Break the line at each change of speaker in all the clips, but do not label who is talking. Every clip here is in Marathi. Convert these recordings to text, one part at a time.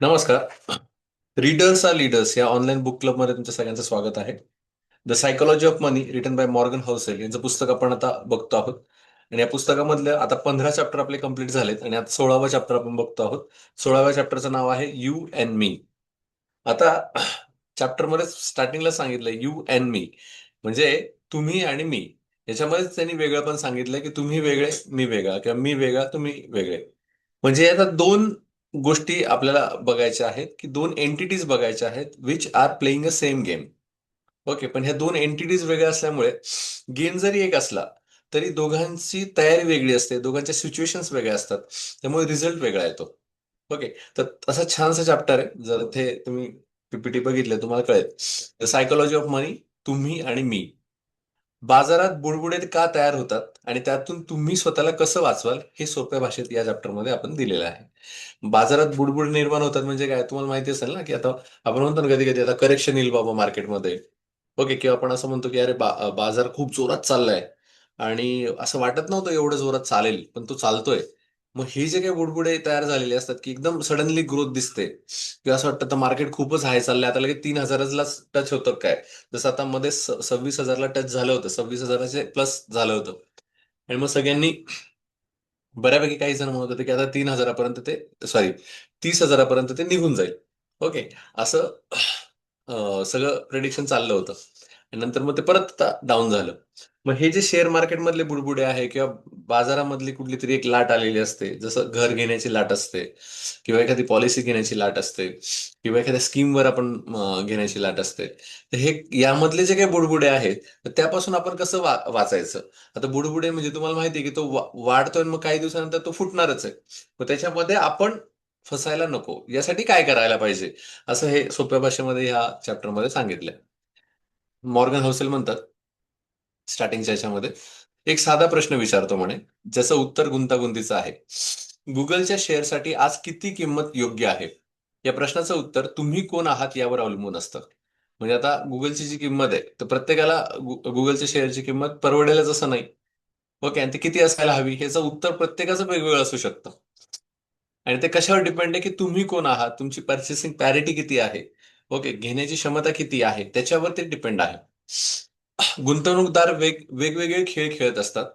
नमस्कार. रीडर्स आर लीडर्स या ऑनलाईन बुक क्लबमध्ये तुमच्या सगळ्यांचं स्वागत आहे. The psychology of money written by Morgan Housel यांचं पुस्तक आपण आता बघतो आहोत. आणि या पुस्तकामधले आता 15 चॅप्टर आपले कंप्लीट झालेत आणि आता 16वा चॅप्टर आपण बघतो आहोत. 16व्या चॅप्टरचं नाव आहे यू अँड मी. आता चॅप्टरमध्ये स्टार्टिंगला सांगितलंय यू अँड मी म्हणजे तुम्ही आणि मी. याच्यामध्येच त्यांनी वेगळं पण सांगितलंय की तुम्ही वेगळे मी वेगळा किंवा मी वेगळा तुम्ही वेगळे. म्हणजे आता दोन गोष्टी आपल्याला बघायच्या आहेत की दोन एंटिटीज बघायच्या आहेत which are playing a same game. Okay, पण ह्या दोन एंटिटीज वेगळ्या असल्यामुळे गेम जरी एक असला तरी दोघांची तयारी वेगळी असते, दोघांच्या सिच्युएशन्स वेगळ्या असतात, त्यामुळे रिझल्ट वेगळा येतो. ओके, तर असा छानसा चॅप्टर आहे. जर ते तुम्ही पीपीटी बघितले तुम्हाला कळेल. द सायकोलॉजी ऑफ मनी, तुम्ही आणि मी. बाजारात बुडबुडे का तयार होतात आणि त्यातून तुम्ही स्वतःला कसं वाचवाल हे सोप्या भाषेत या चॅप्टरमध्ये आपण दिलेलं आहे. बाजारात बुडबुड निर्माण होतात म्हणजे काय तुम्हाला माहिती असेल ना, की आता आपण म्हणतो ना कधी कधी आता करेक्शन येईल बाबा मार्केटमध्ये. ओके, किंवा आपण असं म्हणतो की अरे बाजार खूप जोरात चाललाय आणि असं वाटत नव्हतं एवढं जोरात चालेल पण तो चालतोय. मग हे जे काही बुडबुडे तयार झालेले असतात की एकदम सडनली ग्रोथ दिसते किंवा असं वाटतं तर मार्केट खूपच हाय चाललंय आता लगेच 3,000ला टच होतं काय. जसं आता मध्ये 26,000ला टच झालं होतं, 26,000चे प्लस झालं होतं. आणि मग सगळ्यांनी बऱ्यापैकी काही जण म्हणत होते की आता 3,000पर्यंत ते सॉरी 30,000पर्यंत ते निघून जाईल. ओके, असं सगळं प्रेडिक्शन चाललं होतं. आणि नंतर मग ते परत डाऊन झालं. मग हे जे शेअर मार्केटमधले बुडबुडे आहे किंवा बाजारामधली कुठली तरी एक लाट आलेली असते, जसं घर घेण्याची लाट असते किंवा एखादी पॉलिसी घेण्याची लाट असते किंवा एखाद्या स्कीमवर आपण घेण्याची लाट असते. तर हे यामधले जे काही बुडबुडे आहेत तर त्यापासून आपण कसं वाचायचं. आता बुडबुडे म्हणजे तुम्हाला माहिती आहे की तो वाढतोय आणि मग काही दिवसानंतर तो फुटणारच आहे. मग त्याच्यामध्ये आपण फसायला नको यासाठी काय करायला पाहिजे, असं हे सोप्या भाषेमध्ये ह्या चॅप्टरमध्ये सांगितलंय. मॉर्गन हाऊसेल म्हणतात स्टार्टिंगच्या याच्यामध्ये एक साधा प्रश्न विचारतो म्हणे, ज्याचं उत्तर गुंतागुंतीचं आहे. गुगलच्या शेअरसाठी आज किती किंमत योग्य आहे? या प्रश्नाचं उत्तर तुम्ही कोण आहात यावर अवलंबून असतं. म्हणजे आता गुगलची जी किंमत आहे तर प्रत्येकाला गुगलच्या शेअरची किंमत परवडेलच असं नाही. ओके, आणि ती किती असायला हवी ह्याचं उत्तर प्रत्येकाचं वेगवेगळं असू शकतं. आणि ते कशावर डिपेंड आहे की तुम्ही कोण आहात, तुमची पर्चेसिंग पॅरिटी किती आहे, ओके, घेण्याची क्षमता किती आहे त्याच्यावर ते डिपेंड आहे. गुंतवणूकदार वेगवेगळे खेळ खेळत असतात.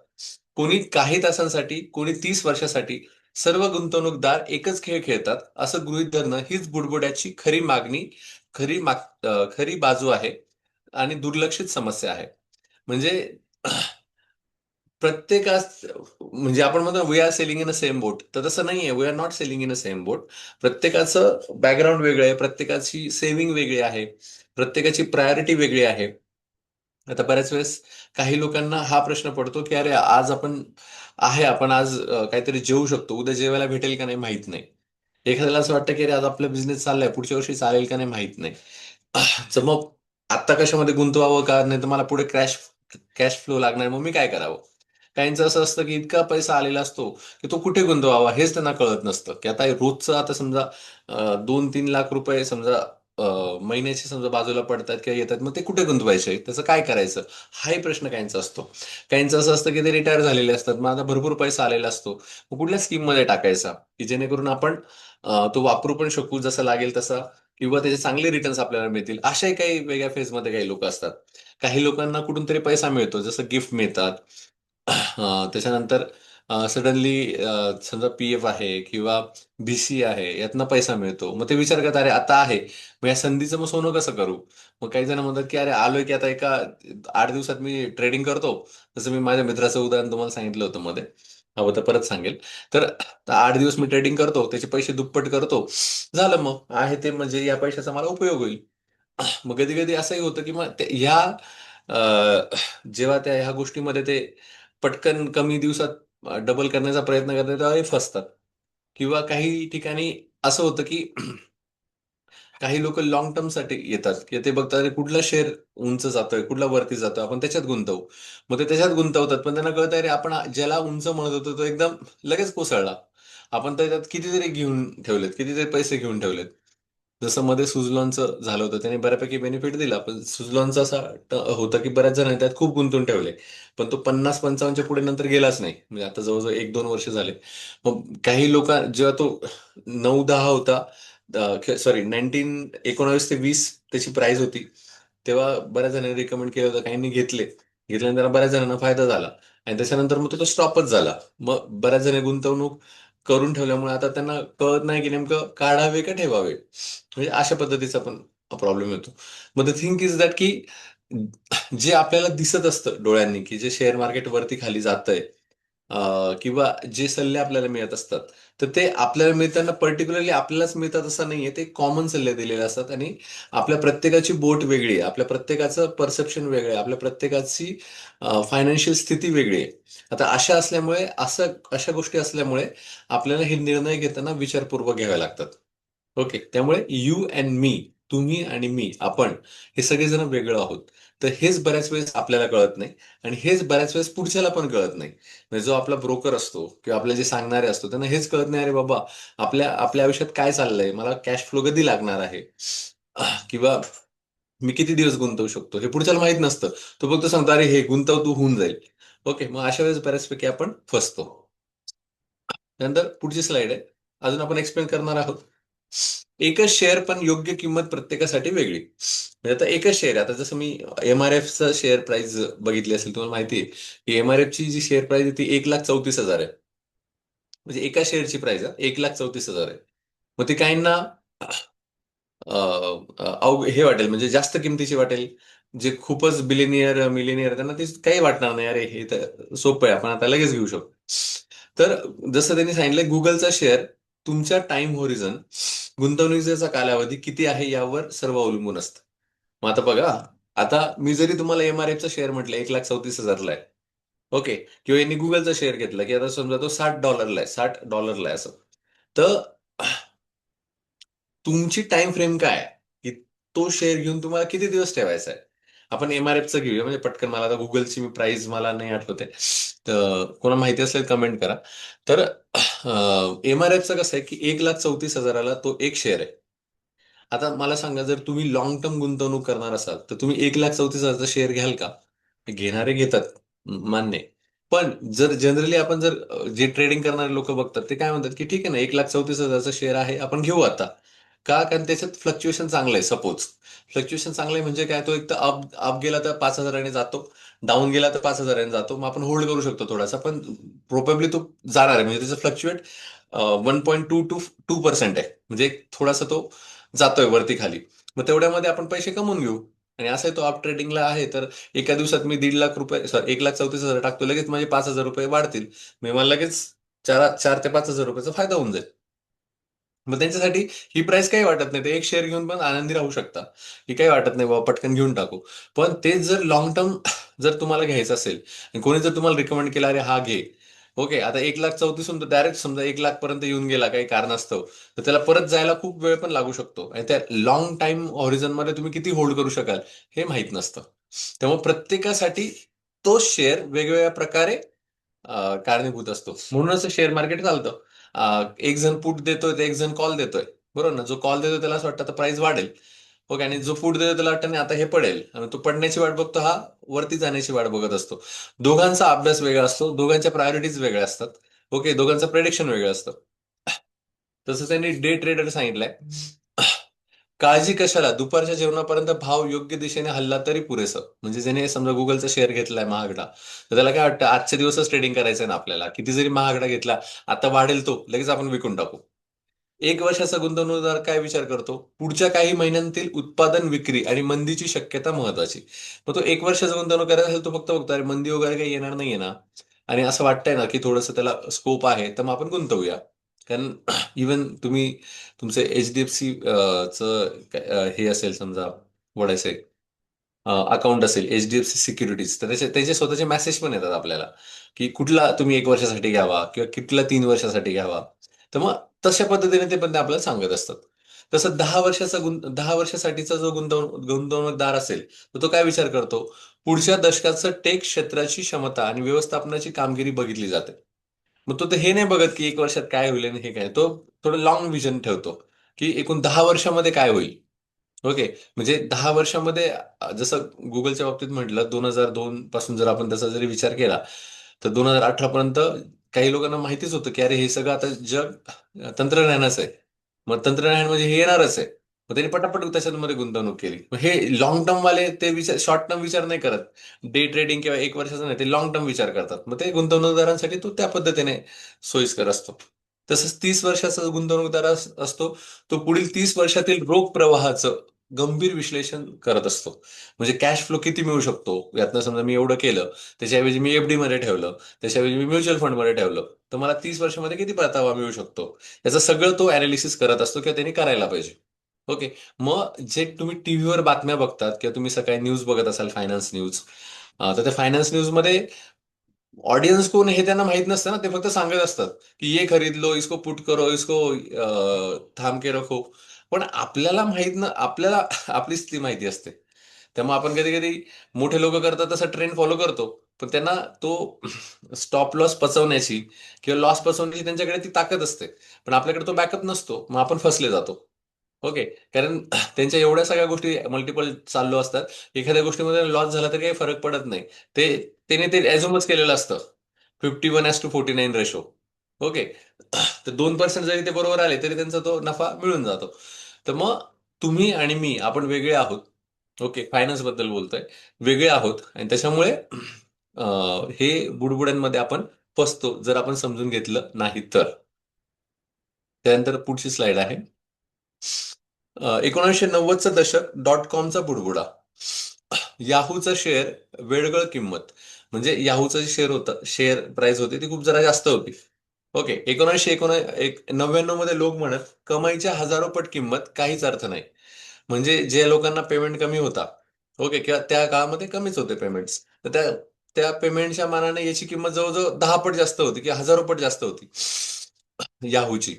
कोणी काही तासांसाठी, कोणी 30 वर्षासाठी. सर्व गुंतवणूकदार एकच खेळ खेळतात असं गृहीत धरणं हीच बुडबुड्याची खरी मागणी, खरी बाजू आहे आणि दुर्लक्षित समस्या आहे. म्हणजे प्रत्येकाच म्हणजे आपण म्हणतो we are sailing in a same boat, तर तसं नाहीये. We are not sailing in a same boat. प्रत्येकाचं बॅकग्राऊंड वेगळं आहे, प्रत्येकाची सेव्हिंग वेगळी आहे, प्रत्येकाची प्रायोरिटी वेगळी आहे. आता बऱ्याच वेळेस काही लोकांना हा प्रश्न पडतो की अरे आपण आज काहीतरी जेवू शकतो, उद्या जेवायला भेटेल का नाही माहित नाही. एखाद्याला असं वाटतं की अरे आज आपला बिझनेस चाललाय, पुढच्या वर्षी चालेल का नाही माहित नाही. तर मग आत्ता कशामध्ये गुंतवावं का नाही तर मला पुढे कॅश फ्लो लागणार, मग मी काय करावं. काहींचं असं असतं की इतका पैसा आलेला असतो की तो कुठे गुंतवावा हेच त्यांना कळत नसतं. की आता रोजचं आता समजा 2-3 लाख रुपये समजा महिन्याचे समजा बाजूला पडतात किंवा येतात, मग ते कुठे गुंतवायचे, त्याचं काय करायचं, हाही प्रश्न काहींचा असतो. काहींचं असं असतं की ते रिटायर झालेले असतात, मग आता भरपूर पैसा आलेला असतो, मग कुठल्या स्कीम मध्ये टाकायचा की जेणेकरून आपण तो वापरू पण शकू जसा लागेल तसा किंवा त्याचे चांगले रिटर्न्स आपल्याला मिळतील. अशाही काही वेगळ्या फेजमध्ये काही लोक असतात. काही लोकांना कुठून तरी पैसा मिळतो, जसं गिफ्ट मिळतात. त्याच्यानंतर सडनली समजा पी-एफ आहे किंवा बी-सी आहे, यातनं पैसा मिळतो. मग ते विचार करतात, "अरे आता आहे, मग या संधीचं मग सोनं कसं करू?" मग काही जण म्हणतात, की "अरे आलोय की आता एका 8 दिवसात मी ट्रेडिंग करतो." जसं मी माझ्या मित्राचं उदाहरण तुम्हाला सांगितलं होतं मध्ये. हवं तर परत सांगेल. तर 8 दिवस मी ट्रेडिंग करतो, त्याचे पैसे दुप्पट करतो. झालं मग. आहे ते म्हणजे या पैशाचा मला उपयोग होईल. मग कधी-कधी असंही होतं, की मग ह्या जेव्हा त्या ह्या गोष्टीमध्ये ते पटकन कमी दिवसात डबल करण्याचा प्रयत्न करतात तेव्हा हे फसतात. किंवा काही ठिकाणी असं होतं, की काही लोकं लाँग टर्मसाठी येतात, की ते बघतात अरे कुठला शेअर उंच जातोय, कुठला वरती जातोय, आपण त्याच्यात गुंतवू. मग ते त्याच्यात गुंतवतात, पण त्यांना कळतं अरे आपण ज्याला उंच म्हणत होतो तो एकदम लगेच कोसळला. आपण त्याच्यात कितीतरी घेऊन ठेवलेत, कितीतरी पैसे घेऊन ठेवलेत. जसं मध्ये सुझलॉनचं झालं होतं, त्याने बऱ्यापैकी बेनिफिट दिला. पण सुझलॉनचा असा होता, की बऱ्याच जणांनी त्यात खूप गुंतवून ठेवले. पण तो 50-55च्या पुढे नंतर गेलाच नाही. म्हणजे आता जवळ-जवळ 1-2 वर्ष झाले. मग काही लोक जेव्हा तो 9-10 होता, सॉरी 1919 ते 20 त्याची प्राइस होती. तेव्हा बऱ्याच जणांनी रिकमेंड केलं होतं, काहींनी घेतल्यानंतर बऱ्याच जणांना फायदा झाला. आणि त्याच्यानंतर मग तो स्टॉपच झाला. मग बऱ्याच जणी गुंतवणूक करून ठेवल्यामुळे आता त्यांना कळत नाही की नेमकं काढावे का ठेवावे, म्हणजे अशा पद्धतीचा पण प्रॉब्लेम येतो. मग द थिंक इज दॅट की जे आपल्याला दिसत असतं डोळ्यांनी की जे शेअर मार्केट वरती खाली जातंय, किंवा जे सल्ले आपल्याला मिळत असतात, तर ते आपल्याला मिळताना पर्टिक्युलरली आपल्यालाच मिळतात असं नाहीये. ते कॉमन सल्ले दिलेले असतात आणि आपल्या प्रत्येकाची बोट वेगळी आहे. आपल्या प्रत्येकाचं परसेप्शन वेगळं आहे. आपल्या प्रत्येकाची फायनान्शियल स्थिती वेगळी आहे. आता अशा गोष्टी असल्यामुळे आपल्याला हे निर्णय घेताना विचारपूर्वक घ्यावे लागतात. ओके. त्यामुळे यू अँड मी, तुम्ही आणि मी, आपण हे सगळेजण वेगळं आहोत. तर हेच बऱ्याच वेळेस आपल्याला कळत नाही आणि हेच बऱ्याच वेळेस पुढच्याला पण कळत नाही. म्हणजे जो आपला ब्रोकर असतो किंवा आपले जे सांगणारे असतो त्यांना हेच कळत नाही, अरे बाबा आपल्या आपल्या आयुष्यात काय चाललंय, मला कॅश फ्लो कधी लागणार आहे, किंवा मी किती दिवस गुंतवू शकतो, हे पुढच्याला माहित नसतं. तो फक्त सांगतो, अरे हे गुंतव, तू होऊन जाईल. ओके. मग अशा वेळेस बऱ्याचपैकी आपण फसतो. त्यानंतर पुढची स्लाइड आहे. अजून आपण एक्सप्लेन करणार आहोत. एकच शेअर पण योग्य किंमत प्रत्येकासाठी वेगळी. म्हणजे आता एकच शेअर आहे. आता जसं मी MRF शेअर प्राइस बघितली असेल, तुम्हाला माहिती आहे की MRF ची जी शेअर प्राइस आहे ती 1,34,000 आहे. म्हणजे एका शेअरची प्राइस 1,34,000 आहे. मग ती काहींना अ, हे वाटेल, म्हणजे जास्त किमतीची वाटेल. जे खूपच बिलिनियर मिलिनियर त्यांना ते काही वाटणार नाही, अरे हे तर सोपं आहे, आपण आता लगेच घेऊ शकतो. तर जसं त्यांनी सांगितलं, गुगलचा शेअर तुमच्या टाइम होरिझन, गुंतवणुकीचा कालावधी किती आहे यावर सर्व अवलंबून असतं. मग आता बघा, आता मी जरी तुम्हाला MRF चा शेअर म्हटलं 1,34,000 आहे. ओके. किंवा यांनी गुगलचा शेअर घेतला की आता समजा तो $60 आहे, $60 आहे असं. तर तुमची टाइम फ्रेम काय आहे? की तो शेअर घेऊन तुम्हाला किती दिवस ठेवायचा आहे? आपण MRFचं घेऊया, म्हणजे पटकन, मला आता गुगलची मी प्राइस मला नाही आठवते. तर कोणा माहिती असेल कमेंट करा. तर MRFचं कसं आहे की 1,34,000ला तो एक शेअर आहे. आता मला सांगा, जर तुम्ही लॉंग टर्म गुंतवणूक करणार असाल तर तुम्ही 1,34,000चा शेअर घ्याल का? घेणारे घेतात, मान्य आहे. पण जर जनरली आपण जर जे ट्रेडिंग करणारे लोक बघतात ते काय म्हणतात की ठीक आहे ना, 1,34,000चा शेअर आहे, आपण घेऊ आता. का? कारण त्याच्यात फ्लक्च्युएशन चांगलं आहे. सपोज फ्लक्च्युएशन चांगलं आहे म्हणजे काय, तो एक तर अप अप गेला तर 5,000 जातो, डाऊन गेला तर 5,000 जातो, मग आपण होल्ड करू शकतो थोडासा, पण प्रोबेबली तो जाणार आहे. म्हणजे त्याचं फ्लक्च्युएट 1.2 to 2% आहे, म्हणजे थोडासा तो जातोय वरती खाली. मग तेवढ्यामध्ये आपण पैसे कमवून घेऊ. आणि असं तो अप ट्रेडिंगला आहे, तर एका दिवसात मी 1,50,000 रुपये, सॉरी 1,34,000 टाकतो, लगेच माझे 5,000 रुपये वाढतील. मग मला लगेच 4 ते 5,000 रुपयाचा फायदा होऊन जाईल. मग त्यांच्यासाठी ही प्राइस काही वाटत नाही. ते एक शेअर घेऊन पण आनंदी राहू शकता, की काही वाटत नाही बाबा, पटकन घेऊन टाकू. पण तेच जर लॉंग टर्म जर तुम्हाला घ्यायचं असेल आणि कोणी जर तुम्हाला रिकमेंड केला, अरे हा घे. ओके. आता 1,34,000 डायरेक्ट समजा 1,00,000 पर्यंत येऊन गेला काही कारणास्तव, तर त्याला परत जायला खूप वेळ पण लागू शकतो. आणि त्या लॉंग टाइम हॉरिझन मध्ये तुम्ही किती होल्ड करू शकाल हे माहित नसतं. त्यामुळे प्रत्येकासाठी तो शेअर वेगवेगळ्या प्रकारे कारणीभूत असतो. म्हणूनच शेअर मार्केट चालतं. एक जण पुट देतोय तर एक जण कॉल देतोय. बरोबर ना? जो कॉल देतोय त्याला असं वाटतं आता प्राइस वाढेल. ओके. आणि जो पुट देतोय त्याला वाटतं नाही आता हे पडेल. आणि तो पडण्याची वाट बघतो, हा वरती जाण्याची वाट बघत असतो. दोघांचा अभ्यास वेगळा असतो. दोघांच्या प्रायोरिटीज वेगळ्या असतात. ओके. दोघांचं प्रेडिक्शन वेगळं असतं. तसं त्यांनी डे ट्रेडर सांगितलंय. काळजी कशाला, दुपारच्या जेवणापर्यंत भाव योग्य दिशेने हल्ला तरी पुरेसं. म्हणजे ज्याने समजा गुगलचा शेअर घेतलाय महागडा, तर त्याला काय वाटतं, आजच्या दिवसच ट्रेडिंग करायचंय ना आपल्याला, किती जरी महागडा घेतला, आता वाढेल तो लगेच आपण विकून टाकू. 1 वर्षाचा गुंतवणूकदार काय विचार करतो, पुढच्या काही महिन्यांतील उत्पादन, विक्री आणि मंदीची शक्यता महत्वाची. मग तो 1 वर्षाचा गुंतवणूक करायला असेल, तो फक्त बघतो, अरे मंदी वगैरे काही येणार नाहीये ना, आणि असं वाटतंय ना की थोडंसं त्याला स्कोप आहे, तर मग आपण गुंतवूया. कारण इवन तुम्ही तुमचे HDFC हे असेल समजा, वडायचे अकाउंट असेल HDFC सिक्युरिटीज, तर त्याचे स्वतःचे मेसेज पण येतात आपल्याला, की कुठला तुम्ही 1 वर्षासाठी घ्यावा किंवा कुठला 3 वर्षासाठी घ्यावा. तर मग तशा पद्धतीने ते पण ते आपल्याला सांगत असतात. तसं 10 वर्षासाठीचा जो गुंतवणूकदार असेल, तर तो काय विचार करतो, पुढच्या दशकाचं टेक क्षेत्राची क्षमता आणि व्यवस्थापनाची कामगिरी बघितली जाते. मग तो तर हे नाही बघत की 1 वर्षात काय होईल आणि हे काय, तो थोडं लॉंग विजन ठेवतो, की एकूण 10 वर्षामध्ये काय होईल. ओके. म्हणजे 10 वर्षामध्ये जसं गुगलच्या बाबतीत म्हटलं, 2002 पासून जर आपण त्याचा जरी विचार केला, तर 2018 पर्यंत काही लोकांना माहितीच होतं की अरे हे सगळं आता जग तंत्रज्ञानाचं आहे. मग तंत्रज्ञान म्हणजे हे येणारच आहे. मग त्यांनी पटापट त्याच्यामध्ये गुंतवणूक केली. मग हे लॉंग टर्म वाले ते विचार, शॉर्ट टर्म विचार नाही करत. डे ट्रेडिंग किंवा एक वर्षाचा नाही, ते लॉंग टर्म विचार करतात. मग ते गुंतवणूकदारांसाठी तो त्या पद्धतीने सोयीस्कर असतो. तसंच 30 वर्षाचा जो गुंतवणूकदार असतो, तो पुढील 30 वर्षातील रोख प्रवाहाचं गंभीर विश्लेषण करत असतो. म्हणजे कॅश फ्लो किती मिळू शकतो यातनं, समजा मी एवढं केलं, त्याच्याऐवजी मी एफडी मध्ये ठेवलं, त्याच्याऐवजी मी म्युच्युअल फंडमध्ये ठेवलं, तर मला 30 वर्षामध्ये किती परतावा मिळू शकतो, याचं सगळं तो अनालिसिस करत असतो किंवा त्यांनी करायला पाहिजे. ओके. मग जे तुम्ही टीव्हीवर बातम्या बघतात किंवा तुम्ही सकाळी न्यूज बघत असाल, फायनान्स न्यूज, तर त्या फायनान्स न्यूज मध्ये ऑडियन्स कोण आहे हे त्यांना माहित नसतं ना. ते फक्त सांगत असतात की ये खरीद लो, इसको पुट करो, इसको थांब के रखो. पण आपल्याला माहित ना, आपल्याला आपली स्थिती माहिती असते. त्यामुळे आपण कधी कधी मोठे लोक करतात तसा ट्रेंड फॉलो करतो, पण त्यांना तो स्टॉप लॉस पचवण्याची किंवा लॉस पचवण्याची त्यांच्याकडे ती ताकद असते. पण आपल्याकडे तो बॅकअप नसतो, मग आपण फसले जातो. ओके. कारण त्यांच्या एवढ्या सगळ्या गोष्टी मल्टिपल चालू असतात, एखाद्या गोष्टीमध्ये लॉस झाला तरी काही फरक पडत नाही. ते त्याने ते ऍझ्युमच केलेलं असतं, 51:49 रेशो. ओके. तर 2% जरी ते बरोबर आले तरी त्यांचा तो नफा मिळून जातो. तर मग तुम्ही आणि मी आपण वेगळे आहोत. ओके, फायनान्स बद्दल बोलतोय. वेगळे आहोत आणि त्याच्यामुळे हे बुडबुड्यांमध्ये आपण फसतो जर आपण समजून घेतलं नाही तर. त्यानंतर पुढची स्लाइड आहे. 1990चं दशक, डॉट कॉमचा बुडबुडा. याहूचा शेअर, वेळगळ किंमत. म्हणजे याहूचं जे शेअर होतं, शेअर प्राइस होती ती खूप जरा जास्त होती. ओके. 1999 मध्ये लोक म्हणत, कमाईच्या हजारो पट किंमत, काहीच अर्थ नाही. म्हणजे जे लोकांना पेमेंट कमी होता, ओके, किंवा त्या काळामध्ये कमीच होते पेमेंट्स, तर त्या त्या पेमेंटच्या मानाने याची किंमत जवळजवळ 10 पट जास्त होती किंवा हजारो पट जास्त होती याहूची.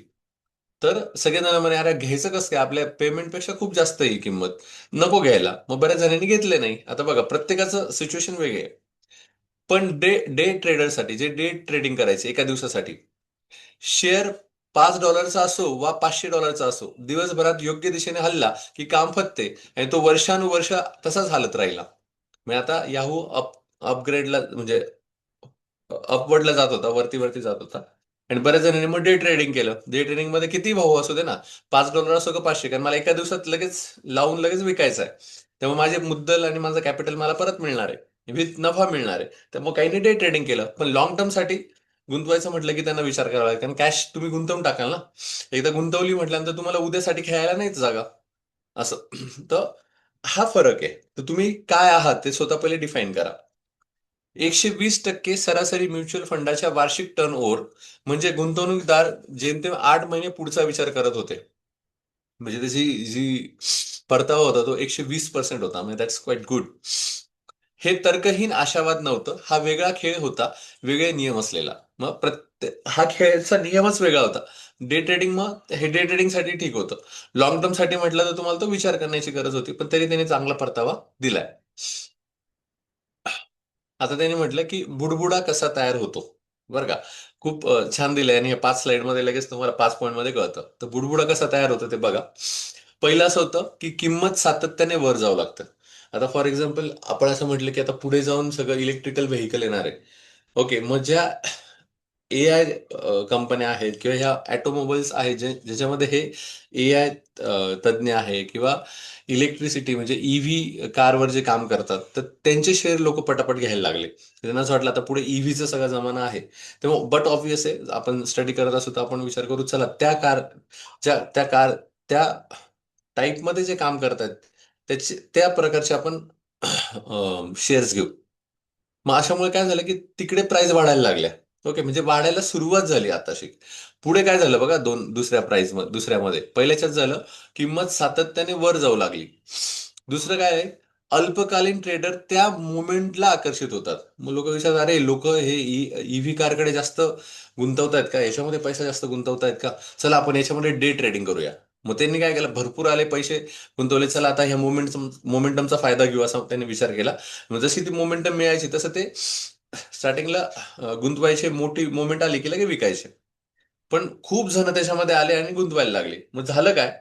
तर सगळेजण म्हणे, अरे घ्यायचं कसं काय, आपल्या पेमेंटपेक्षा खूप जास्त आहे ही किंमत, नको घ्यायला. मग बऱ्याच जणांनी घेतले नाही. आता बघा, प्रत्येकाचं सिच्युएशन वेगळे आहे. पण डे डे ट्रेडरसाठी, जे डे ट्रेडिंग करायचे एका दिवसासाठी, शेअर $5 असो वा $500 असो, दिवसभरात योग्य दिशेने हल्ला की काम फत्ते, आणि तो वर्षानुवर्ष तसाच हालत राहिला. मग आता याहू अपग्रेडला म्हणजे अपवर्डला जात होता, वरती वरती जात होता. आणि बऱ्याच जणांनी मग डे ट्रेडिंग केलं. डे ट्रेडिंग मध्ये किती भाव असू दे ना, $5 असो का 500, कारण मला एका दिवसात लगेच लावून लगेच विकायचं आहे. त्यामुळे माझे मुद्दल आणि माझं कॅपिटल मला परत मिळणार आहे, विथ नफा मिळणार आहे. त्यामुळे काहींनी डे ट्रेडिंग केलं. पण लॉंग टर्म साठी गुंतवायचं म्हटलं की त्यांना विचार करावा लागेल, कारण कॅश तुम्ही गुंतवून टाकाल ना. एकदा गुंतवली म्हटल्यानंतर तुम्हाला उद्यासाठी खेळायला नाहीच जागा, असं. तर हा फरक आहे. तर तुम्ही काय आहात ते स्वतः पहिले डिफाईन करा. 120% सरासरी म्युच्युअल फंडाच्या वार्षिक टर्नओव्हर, म्हणजे गुंतवणूकदार जेमतेम 8 महिने पुढचा विचार करत होते. म्हणजे त्याची जी परतावा होता तो 120% होता. म्हणजे दॅट्स क्वाईट गुड. हे तर्कहीन आशावाद नव्हतं, हा वेगळा खेळ होता, वेगळे नियम असलेला. मग हा खेळचा नियमच वेगळा होता. डे ट्रेडिंग, मग हे डे ट्रेडिंगसाठी ठीक होतं. लॉंग टर्म साठी म्हटलं तर तुम्हाला तो विचार करण्याची गरज होती, पण तरी त्याने चांगला परतावा दिलाय. आता त्यांनी म्हटलं की बुडबुडा कसा तयार होतो. बरं का. खूप छान दिलंय, आणि हे 5 स्लाइड मध्ये लगेच तुम्हाला 5 पॉईंट मध्ये कळतं. तर बुडबुडा कसा तयार होतो ते बघा. पहिलं असं होतं की किंमत सातत्याने वर जावं लागतं. आता फॉर एक्झाम्पल आपण असं म्हटलं की आता पुढे जाऊन सगळं इलेक्ट्रिकल व्हेकल येणार आहे. ओके. मग ज्या AI कंपन्या आहेत किंवा ह्या ऑटोमोबाईल्स आहेत, ज्याच्यामध्ये हे AI तज्ज्ञ आहे, किंवा इलेक्ट्रिसिटी म्हणजे ईव्ही कारवर जे काम करतात, तर त्यांचे शेअर लोक पटापट घ्यायला लागले. त्यांना असं वाटलं आता पुढे ईव्हीचा सगळा जमाना आहे. तेव्हा बट ऑब्विस आहे, आपण स्टडी करत असतो तर आपण विचार करू, चला त्या कार त्या टाईपमध्ये जे काम करतात, त्या प्रकारचे आपण शेअर्स घेऊ. मग अशामुळे काय झालं की तिकडे प्राइस वाढायला लागल्या. ओके. म्हणजे वाढायला सुरुवात झाली आताशी. पुढे काय झालं बघा, दुसऱ्यामध्ये पहिल्याच्याच झालं, किंमत सातत्याने वर जाऊ लागली. दुसरं काय आहे, अल्पकालीन ट्रेडर त्या मुवमेंटला आकर्षित होतात. मग लोक विचारतात, अरे लोक हे ईव्ही कारकडे जास्त गुंतवतायत का, याच्यामध्ये पैसा जास्त गुंतवतायत का, चला आपण याच्यामध्ये डे ट्रेडिंग करूया. मग त्यांनी काय केलं, भरपूर आले पैसे, गुंतवले, चला आता ह्या मोमेंटमचा फायदा घेऊ, असा त्यांनी विचार केला. मग जशी ती मोमेंटम मिळायची तसं ते स्टार्टिंगला गुंतवायचे, मोठी मोमेंट आली की लगे विकायचे. पण खूप जण त्याच्यामध्ये आले आणि गुंतवायला लागले. मग झालं काय,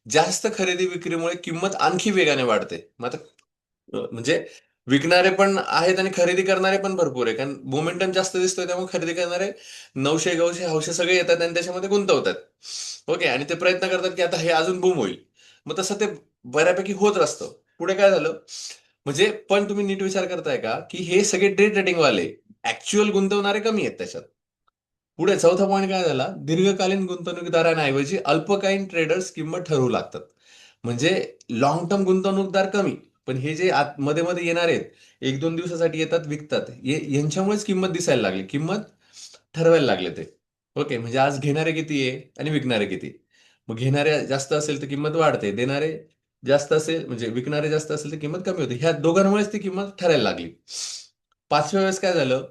जास्त खरेदी विक्रीमुळे किंमत आणखी वेगाने वाढते. मग आता म्हणजे विकणारे पण आहेत आणि खरेदी करणारे पण भरपूर आहे, कारण मोमेंटम जास्त दिसतोय त्यामुळे खरेदी करणारे नवशे गवशे हौशे सगळे येतात आणि त्याच्यामध्ये गुंतवतात. ओके, आणि ते प्रयत्न करतात की आता हे अजून बूम होईल. मग तसं ते बऱ्यापैकी होत असतं. पुढे काय झालं, म्हणजे पण तुम्ही नीट विचार करताय का, की हे सगळे डे ट्रेडिंग वाले ऍक्च्युअल गुंतवणारे कमी आहेत त्याच्यात. पुढे चौथा पॉईंट काय झाला, दीर्घकालीन गुंतवणूकदारांऐवजी अल्पकालीन ट्रेडर्स किंमत ठरवू लागतात. म्हणजे लॉंग टर्म गुंतवणूकदार कमी, पण हे जे मध्ये मध्ये येणार आहेत, एक दोन दिवसासाठी येतात विकतात, यांच्यामुळेच किंमत दिसायला लागली, किंमत ठरवायला लागले ते. ओके, म्हणजे आज घेणारे किती आहे आणि विकणारे किती. मग घेणारे जास्त असेल तर किंमत वाढते, देणारे जास्त असेल म्हणजे विकणारे जास्त असेल तर किंमत कमी होते. ह्या दोघांमुळेच ती किंमत ठरायला लागली. पाचव्या वेळेस काय झालं,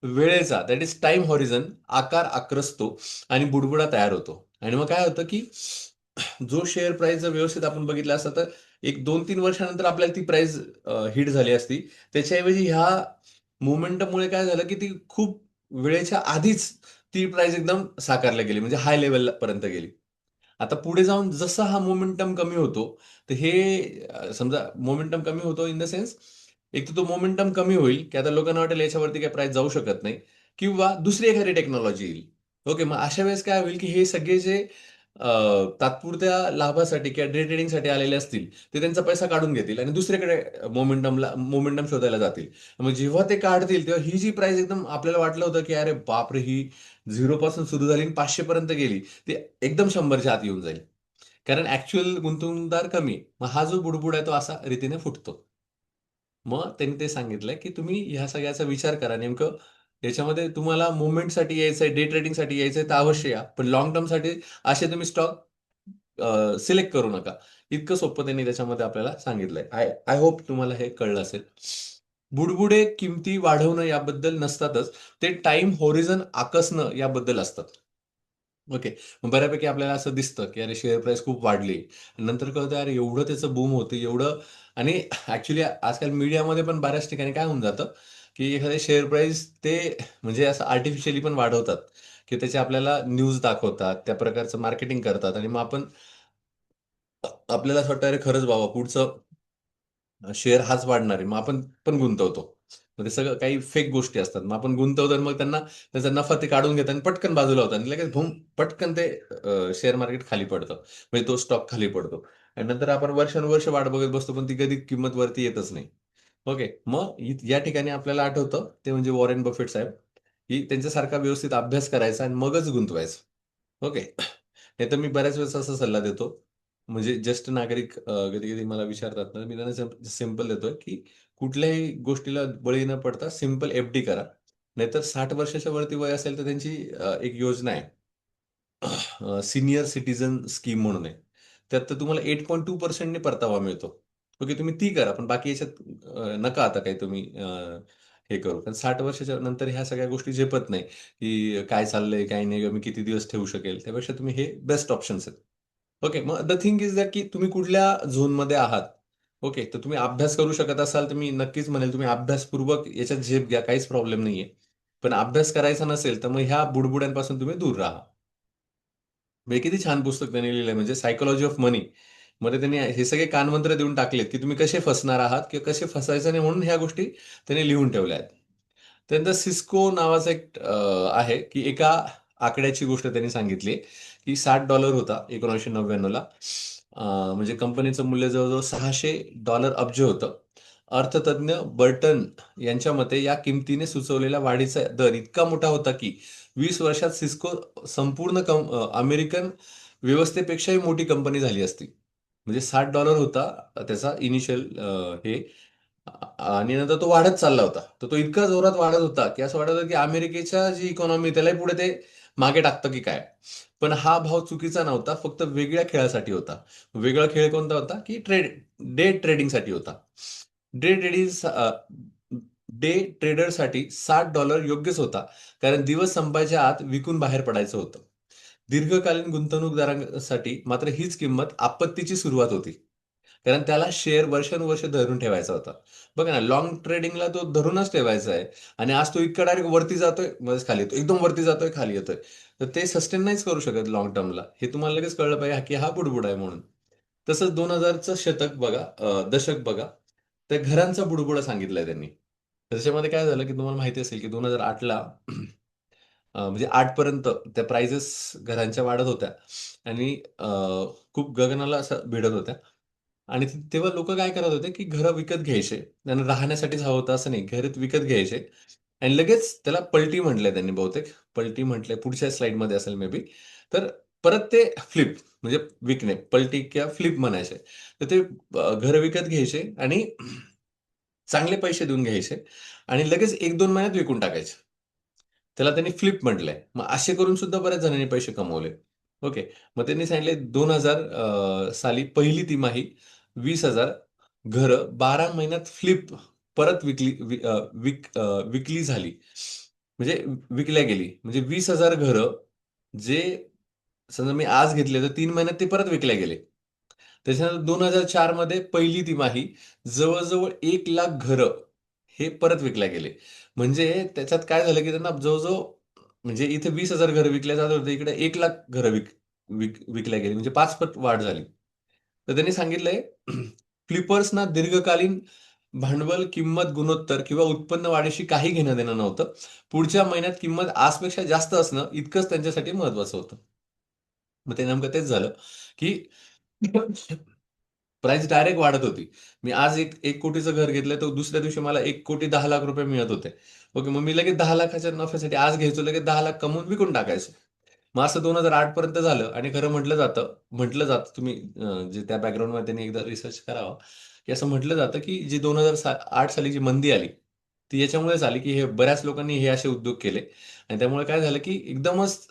वेळेचा दॅट इज टाइम हॉरिझन आकार आक्रसतो आणि बुडबुडा तयार होतो. आणि मग काय होतं की जो शेअर प्राइस जर व्यवस्थित आपण बघितलं असतं तर एक 2-3 वर्षानंतर आपल्याला ती प्राइस हिट झाली असती. त्याच्याऐवजी ह्या मोमेंटममुळे काय झालं की ती खूप वेळेच्या आधीच ती प्राइस एकदम साकारल्या गेली, म्हणजे हाय लेवल पर्यंत गेली. आता पुढे जाऊन जसा हा मोमेंटम कमी होतो, तर हे समजा मोमेंटम कमी होतो इन द सेन्स, एक तर तो मोमेंटम कमी होईल, की आता लोकांना वाटेल याच्यावरती काही प्राइस जाऊ शकत नाही, किंवा दुसरी एखादी टेक्नॉलॉजी येईल. ओके, मग अशा वेळेस काय होईल, की हे सगळे जे तात्पुरत्या लाभासाठी किंवा डे ट्रेडिंगसाठी आलेले असतील, ते त्यांचा पैसा काढून घेतील आणि दुसरीकडे मोमेंटम शोधायला जातील. मग जेव्हा ते काढतील, तेव्हा ही जी प्राइस एकदम आपल्याला वाटलं होतं, की अरे बापरे, ही 0 पासून सुरू झाली आणि 500 पर्यंत गेली, ती एकदम 100च्या आत येऊन जाईल. कारण ऍक्च्युअल गुंतवणूकदार कमी. मग हा जो बुडबुड आहे तो असा रीतीने फुटतो. मग त्यांनी ते सांगितलंय, की तुम्ही ह्या सगळ्याचा विचार करा. नेमकं याच्यामध्ये तुम्हाला मूव्हमेंटसाठी यायचंय, डे ट्रेडिंगसाठी यायचंय तर अवश्य या. पण लाँग टर्मसाठी असे तुम्ही स्टॉक सिलेक्ट करू नका. इतकं सोपं त्यांनी त्याच्यामध्ये आपल्याला सांगितलंय. आय आय होप तुम्हाला हे कळलं असेल. बुडबुडे किमती वाढवणं याबद्दल नसतातच. ते टाइम होरिझन आकसणं याबद्दल असतात. ओके. मग बऱ्यापैकी आपल्याला असं दिसतं, की अरे शेअर प्राईस खूप वाढली. नंतर कळतं अरे एवढं त्याचं बूम होतं एवढं. आणि ॲक्चुअली आजकाल मीडियामध्ये पण बऱ्याच ठिकाणी काय होऊन जातं, की एखादे शेअर प्राईस ते म्हणजे असं आर्टिफिशियली पण वाढवतात, की त्याचे आपल्याला न्यूज दाखवतात, त्या प्रकारचं मार्केटिंग करतात आणि मग आपल्याला असं वाटतं अरे खरंच बाबा पुढचं शेअर हाच वाढणार आहे. मग आपण पण गुंतवतो. मग ते सगळं काही फेक गोष्टी असतात. मग आपण गुंतवतो आणि मग त्यांना त्याचा नफा ते काढून घेतात आणि पटकन बाजूला होतात आणि लगेच भूम, पटकन ते शेअर मार्केट खाली पडतं. म्हणजे तो स्टॉक खाली पडतो. आणि नंतर आपण वर्षानुवर्ष वाट बघत बसतो, पण ती कधी किंमत वरती येतच नाही. ओके. मग या ठिकाणी आपल्याला आठवतं ते म्हणजे वॉरेन बफेट साहेब, की त्यांच्यासारखा व्यवस्थित अभ्यास करायचा आणि मगच गुंतवायचं. ओके. नाहीतर मी बऱ्याच वेळेस असा सल्ला देतो. म्हणजे ज्येष्ठ नागरिक कधी-कधी मला विचारतात ना, मी त्यांना सिंपल देतोय, की कुठल्याही गोष्टीला बळी न पडता सिंपल एफ-डी करा. नाहीतर 60 वर्षाच्या वरती वय असेल तर त्यांची एक योजना आहे. सीनियर सिटिझन स्कीम म्हणून आहे. त्यात तर तुम्हाला 8.2% ने परतावा मिळतो. ओके, तुम्ही ती करा. पण बाकी याच्यात नका आता काही तुम्ही हे करू. कारण 60 वर्षाच्या नंतर ह्या सगळ्या गोष्टी झेपत नाही, की काय चाललंय, काय नाही, किंवा मी किती दिवस ठेवू शकेल. त्यापेक्षा तुम्ही हे बेस्ट ऑप्शन्स आहेत. ओके. मग द थिंग इज दॅट की तुम्ही कुठल्या झोनमध्ये आहात. ओके. तर तुम्ही अभ्यास करू शकत असाल तर मी नक्कीच म्हणेल तुम्ही अभ्यासपूर्वक याच्यात झेप घ्या. काहीच प्रॉब्लेम नाहीये. पण अभ्यास करायचा नसेल तर मग ह्या बुडबुड्यांपासून तुम्ही दूर राहा. म्हणजे किती छान पुस्तक त्यांनी लिहिलंय, म्हणजे सायकॉलॉजी ऑफ मनी. मध्ये त्यांनी हे सगळे कानमंत्र देऊन टाकलेत, की तुम्ही कसे फसणार आहात किंवा कसे फसायचं नाही, म्हणून ह्या गोष्टी त्यांनी लिहून ठेवल्या आहेत. त्यानंतर सिस्को नावाचा एक आहे, की एका आकड्याची गोष्ट त्यांनी सांगितली, की $60 होता 1999 ला. म्हणजे कंपनीचं मूल्य जवळजवळ $600 अब्ज होतं. अर्थतज्ञ बर्टन यांच्या मते या किमतीने सुचवलेला वाढीचा दर इतका मोठा होता, की 20 वर्षात सिस्को संपूर्ण अमेरिकन व्यवस्थेपेक्षाही मोठी कंपनी झाली असती. म्हणजे $60 होता त्याचा इनिशियल हे, आणि नंतर तो वाढत चालला होता. तर तो इतका जोरात वाढत होता, की असं वाटत होतं, की अमेरिकेच्या जी इकॉनॉमी त्यालाही पुढे ते मागे टाकतं की काय? पण हा भाव चुकीचा नव्हता. फक्त वेगळ्या खेळासाठी होता. वेगळा खेळ कोणता होता? की डे ट्रेडिंगसाठी होता. डे ट्रेडिंग डे ट्रेडरसाठी $60 योग्यच होता. कारण दिवस संपायच्या आत विकून बाहेर पडायचं होतं. दीर्घकालीन गुंतवणूकदारांसाठी मात्र हीच किंमत आपत्तीची सुरुवात होती. कारण त्याला शेअर वर्षानुवर्ष धरून ठेवायचा होता. बघा ना, लाँग ट्रेडिंगला तो धरूनच ठेवायचा आहे आणि आज तो इतका डायरेक्ट वरती जातोय, मध्येच खाली येतोय. एकदम वरती जातोय, खाली येतोय. तर ते सस्टेन नाहीच करू शकत लाँग टर्मला. हे तुम्हाला लगेच कळलं पाहिजे, की हा बुडबुड आहे म्हणून. तसंच 2000चं शतक बघा, दशक बघा. त्या घरांचा बुडबुडा सांगितलाय त्यांनी. त्याच्यामध्ये काय झालं, की तुम्हाला माहिती असेल, की 2008ला म्हणजे 8 पर्यंत त्या प्राइजेस घरांच्या वाढत होत्या आणि खूप गगनाला असं भिडत होत्या. आणि तेव्हा लोकं काय करत होते, की घरं विकत घ्यायचे. त्यांना राहण्यासाठीच हवं होतं असं नाही. घर विकत घ्यायचे आणि लगेच त्याला पलटी म्हटलंय त्यांनी बहुतेक. पलटी म्हटलंय पुढच्या स्लाइडमध्ये असेल मे बी. तर परत ते फ्लिप म्हणजे विकणे. पलटी किंवा फ्लिप म्हणायचे. तर ते घरं विकत घ्यायचे आणि चांगले पैसे देऊन घ्यायचे आणि लगेच 1-2 महिन्यात विकून टाकायचे. त्याला त्यांनी फ्लिप म्हटलंय. मग असे करून सुद्धा बऱ्याच जणांनी पैसे कमवले. ओके. मग त्यांनी सांगितले 2000 साली पहिली तिमाही 20,000 घरं 12 महिन्यात फ्लिप परत विकली झाली. म्हणजे विकल्या गेली. म्हणजे 20,000 घरं जे समजा मी आज घेतले तर 3 महिन्यात ते परत विकल्या गेले. त्याच्यानंतर 2004 मध्ये पहिली तिमाही जवळ-जवळ 1,00,000 घरं हे परत विकल्या गेले. म्हणजे त्याच्यात काय झालं, की त्यांना जवळ-जवळ म्हणजे इथे 20,000 घरं विकल्या जात होते. इकडे 1,00,000 घरं विकल्या गेली. म्हणजे 5 पट वाढ झाली. तर त्यांनी सांगितलंय फ्लिपर्सना दीर्घकालीन भांडवल, किंमत, गुणोत्तर किंवा उत्पन्न वाढीशी काही घेणं-देणं नव्हतं. पुढच्या महिन्यात किंमत आजपेक्षा जास्त असणं इतकंच त्यांच्यासाठी महत्त्वाचं होतं. मग ते नेमकं तेच झालं, की प्राइस डायरेक्ट वाढत होती. मी आज एक कोटीचं घर घेतलंय, तर दुसऱ्या दिवशी मला 1,10,00,000 मिळत होते. ओके, मग मी लगेच 10,00,000च्या नफ्यासाठी आज घ्यायचो, लगेच 10,00,000 कमवून विकून टाकायचो. मग असं 2008 पर्यंत झालं आणि खरं म्हटलं जातं तुम्ही जे त्या बॅकग्राऊंडमध्ये त्यांनी एकदा रिसर्च करावा, की असं म्हटलं जातं, की जी 2008 साली जी मंदी आली, ती याच्यामुळेच आली, की हे बऱ्याच लोकांनी हे असे उद्योग केले आणि त्यामुळे काय झालं, की एकदमच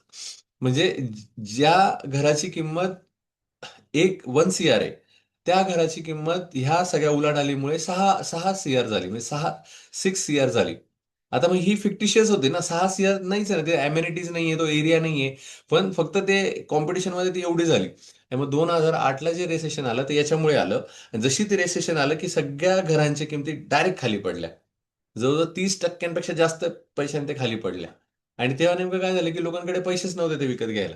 म्हणजे ज्या घराची किंमत 1 सीआर आहे. त्या घराची किंमत ह्या सगळ्या उलाढालीमुळे 6 सीआर झाली. म्हणजे 6 सीआर झाली. आता मग ही फिक्टिशियस होती ना. 6 सीआर नाहीच आहे ना. ते अमेनिटीज नाहीये, तो एरिया नाहीये. पण फक्त ते कॉम्पिटिशनमध्ये ती एवढी झाली. त्यामुळे 2008ला जे रिसेशन आलं ते याच्यामुळे आलं. जशी ते रिसेशन आलं, की सगळ्या घरांच्या किमती डायरेक्ट खाली पडल्या. जवळ-जवळ 30% जास्त पैशाने ते खाली पडल्या. आणि तेव्हा नेमकं काय झालं, की लोकांकडे पैसेच नव्हते ते विकत घ्यायला.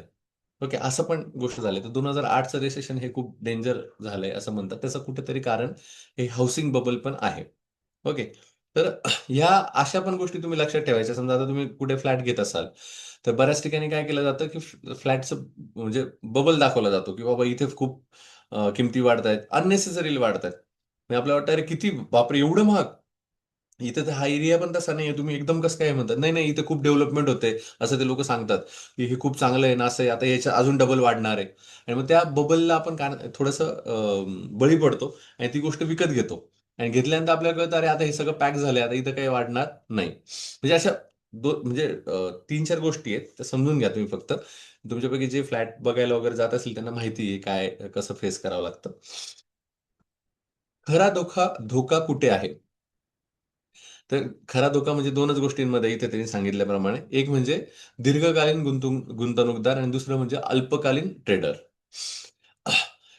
ओके, असं पण गोष्ट झाली. तर 2008चं रिसेशन हे खूप डेंजर झालंय असं म्हणतात. त्याचं कुठेतरी कारण हे हाउसिंग बबल पण आहे. ओके. तर ह्या अशा पण गोष्टी तुम्ही लक्षात ठेवायच्या. समजा आता तुम्ही कुठे फ्लॅट घेत असाल, तर बऱ्याच ठिकाणी काय केलं जातं, की फ्लॅटचं म्हणजे बबल दाखवला जातो, की बाबा इथे खूप किमती वाढतायत, अननेसेसरीली वाढतायत. म्हणजे आपल्याला वाटतं, अरे किती बापरे! एवढं महाग? इथं तर हा एरिया पण तसा नाहीये. तुम्ही एकदम कसं काय म्हणतात? नाही, नाही, इथे खूप डेव्हलपमेंट होते, असं ते लोकं सांगतात, की हे खूप चांगलं आहे ना, असं आहे, आता याच्या अजून डबल वाढणार आहे. आणि मग त्या बबलला आपण थोडंसं बळी पडतो आणि ती गोष्ट विकत घेतो. आणि घेतल्यानंतर आपल्याला कळतं, अरे आता हे सगळं पॅक झालंय, आता इथं काही वाढणार नाही. म्हणजे अशा म्हणजे 3-4 गोष्टी आहेत, त्या समजून घ्या तुम्ही फक्त. तुमच्यापैकी जे फ्लॅट बघायला वगैरे जात असतील त्यांना माहिती आहे काय कसं फेस करावं लागतं. खरा धोका कुठे आहे? तर खरा धोका म्हणजे 2च गोष्टींमध्ये इथे त्यांनी सांगितल्याप्रमाणे. एक म्हणजे दीर्घकालीन गुंतवणूकदार आणि दुसरं म्हणजे अल्पकालीन ट्रेडर.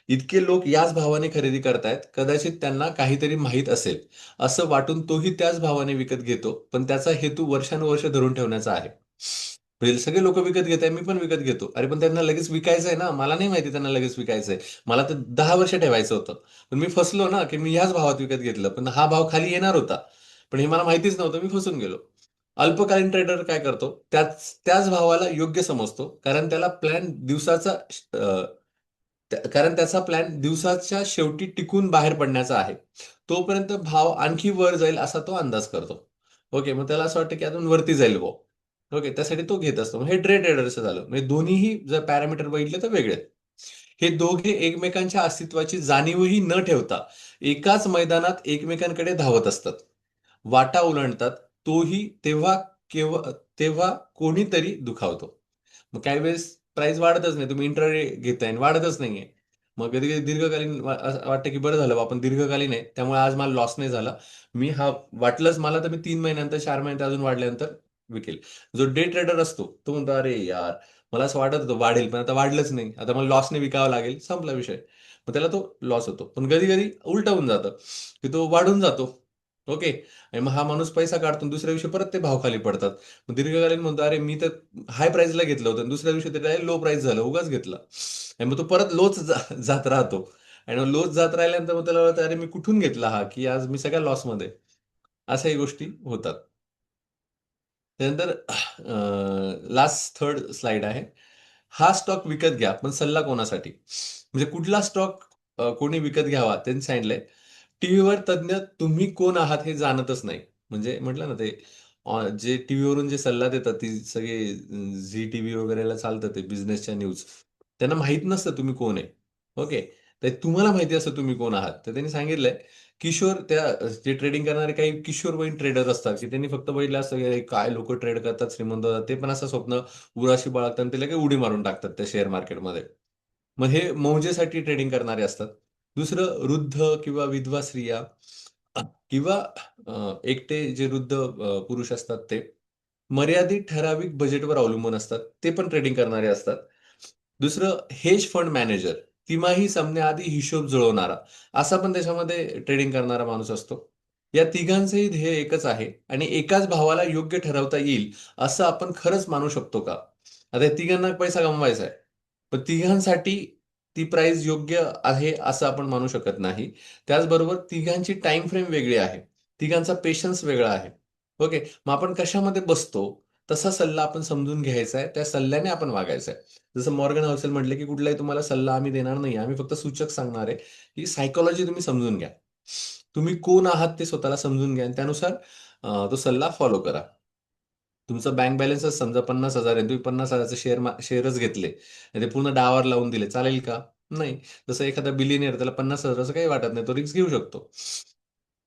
इतके लोक याच भावाने खरेदी करतायत. कदाचित त्यांना काहीतरी माहीत असेल, असं वाटून तोही त्याच भावाने विकत घेतो. पण त्याचा हेतू वर्षानुवर्ष धरून ठेवण्याचा आहे. म्हणजे सगळे लोकं विकत घेत आहे, मी पण विकत घेतो. अरे पण त्यांना लगेच विकायचं आहे ना. मला नाही माहिती त्यांना लगेच विकायचं आहे. मला तर 10 वर्ष ठेवायचं होतं. पण मी फसलो ना, की मी ह्याच भावात विकत घेतलं. पण हा भाव खाली येणार होता. पण हे मला माहितीच नव्हतं. मी फसून गेलो. अल्पकालीन ट्रेडर काय करतो? त्याच त्याच भावाला योग्य समजतो. कारण त्याला प्लॅन दिवसाचा कारण त्याचा प्लॅन दिवसाच्या शेवटी टिकून बाहेर पडण्याचा आहे. तोपर्यंत भाव आणखी वर जाईल असा तो अंदाज करतो. ओके, मग त्याला असं वाटतं की अजून वरती जाईल बुवा. ओके, त्यासाठी तो घेत असतो. मग हे डे ट्रेडरचं झालं. म्हणजे दोन्हीही जर पॅरामीटर बघितले तर वेगळे आहेत. हे दोघे एकमेकांच्या अस्तित्वाची जाणीवही न ठेवता एकाच मैदानात एकमेकांकडे धावत असतात. वाटा ओलांडतात. तेव्हा कोणीतरी दुखावतो. मग काही वेळेस प्राईस वाढतच नाही. तुम्ही इंट्राडे घेताय आणि वाढतच नाहीये. मग कधी-कधी दीर्घकालीन असं वाटतं की बरं झालं बा आपण दीर्घकालीन आहे. त्यामुळे आज मला लॉस नाही झाला. वाटलंच मला तर मी 3 महिन्यानंतर 4 महिन्यानंतर अजून वाढल्यानंतर विकेल. जो डे ट्रेडर असतो तो म्हणतो, "अरे यार, मला असं वाटत होतं वाढेल, पण आता वाढलंच नाही. आता मला लॉसने विकावं लागेल." संपला विषय. मग त्याला तो लॉस होतो. पण कधी-कधी उलटं होऊन जातं, की तो वाढून जातो. ओके. आणि मग हा माणूस पैसा काढतो आणि दुसऱ्या दिवशी परत ते भाव खाली पडतात. मग दीर्घकालीन म्हणतो, "अरे मी तर हाय प्राईसला घेतलं होतं आणि दुसऱ्या दिवशी ते डायरेक्ट लो प्राईस झालं. उगाच घेतलं." आणि मग तो परत लोच जात राहतो. आणि मग लोच जात राहिल्यानंतर मग त्याला वाटतं, "अरे मी कुठून घेतला हा, की आज मी सगळ्या लॉसमध्ये." अशाही गोष्टी होतात. त्यानंतर लास्ट थर्ड स्लाइड आहे. हा स्टॉक विकत घ्या, पण सल्ला कोणासाठी? म्हणजे कुठला स्टॉक कोणी विकत घ्यावा त्यांनी सांगितलंय. टीव्हीवर तज्ज्ञ तुम्ही कोण आहात हे जाणतच नाही. म्हणजे म्हटलं ना ते जे टीव्हीवरून जे सल्ला देतात ती सगळे झी टीव्ही वगैरेला चालतं ते बिझनेसच्या न्यूज. त्यांना माहित नसतं तुम्ही कोण आहे. ओके. तर तुम्हाला माहिती असतं तुम्ही कोण आहात. तर त्यांनी सांगितलंय किशोर त्या जे ट्रेडिंग करणारे काही किशोरवयीन ट्रेडर असतात की त्यांनी फक्त बघितलं असतं की अरे काय लोक ट्रेड करतात श्रीमंत होतात. ते पण असं स्वप्न उराशी बाळगतात आणि ते लगेच उडी मारून टाकतात त्या शेअर मार्केटमध्ये. मग हे मौजेसाठी ट्रेडिंग करणारे असतात. दुसरं वृद्ध किंवा विधवा स्त्रिया किंवा एकटे जे वृद्ध पुरुष असतात ते मर्यादित ठराविक बजेटवर अवलंबून असतात. ते पण ट्रेडिंग करणारे असतात. दुसरं हेज फंड मॅनेजर, तिमाही संपण्याआधी हिशोब जुळवणारा, असा पण त्याच्यामध्ये ट्रेडिंग करणारा माणूस असतो. या तिघांचंही ध्येय एकच आहे आणि एकाच भावाला योग्य ठरवता येईल असं आपण खरंच मानू शकतो का? आता या तिघांना पैसा कमवायचा आहे. पण तिघांसाठी ती प्राइस योग्य आहे असं आपण मानू शकत नाही. त्याचबरोबर तिघांची टाइम फ्रेम वेगळी आहे. तिघांचा पेशन्स वेगळा आहे. ओके. मग आपण कशामध्ये बसतो तसा सल्ला आपण समजून घ्यायचा आहे. त्या सल्ल्याने आपण वागायचं आहे. जसं मॉर्गन हौसेल म्हटलं की कुठलाही तुम्हाला सल्ला आम्ही देणार नाही. आम्ही फक्त सूचक सांगणार आहे. ही सायकॉलॉजी तुम्ही समजून घ्या. तुम्ही कोण आहात ते स्वतःला समजून घ्या आणि त्यानुसार तो सल्ला फॉलो करा. तुमचा बँक बॅलन्सच समजा 50,000 आहे. तुम्ही 50,000चे शेअरच घेतले आणि ते पूर्ण डावावर लावून दिले. चालेल का? नाही. जसं एखादा बिलियनियर त्याला 50,000चं काही वाटत नाही. तो रिस्क घेऊ शकतो.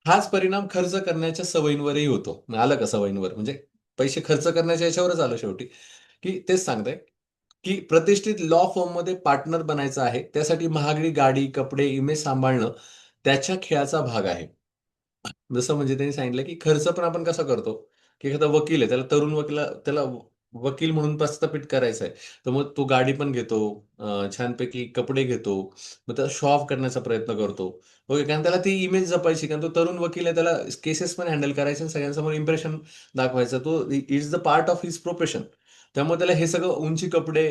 हाच परिणाम खर्च करण्याच्या सवयींवरही होतो. मग आलं का सवयींवर? म्हणजे पैसे खर्च करण्याच्या याच्यावरच आलं शेवटी, की तेच सांगतंय, की प्रतिष्ठित लॉ फर्ममध्ये पार्टनर बनायचं आहे. त्यासाठी महागडी गाडी, कपडे, इमेज सांभाळणं त्याच्या खेळाचा भाग आहे. जसं म्हणजे त्यांनी सांगितलं, की खर्च पण आपण कसा करतो, की एखादा वकील आहे, त्याला तरुण त्याला वकील म्हणून प्रस्थापित करायचं आहे. तर मग तो गाडी पण घेतो, छानपैकी कपडे घेतो, मग त्याला शो ऑफ करण्याचा प्रयत्न करतो. ओके. कारण त्याला ती इमेज जपायची, कारण तो तरुण वकील आहे, त्याला केसेस पण हँडल करायचे आणि सगळ्यांसमोर इम्प्रेशन दाखवायचं. तो it's the part of his profession. त्यामुळे त्याला हे सगळं उंची कपडे,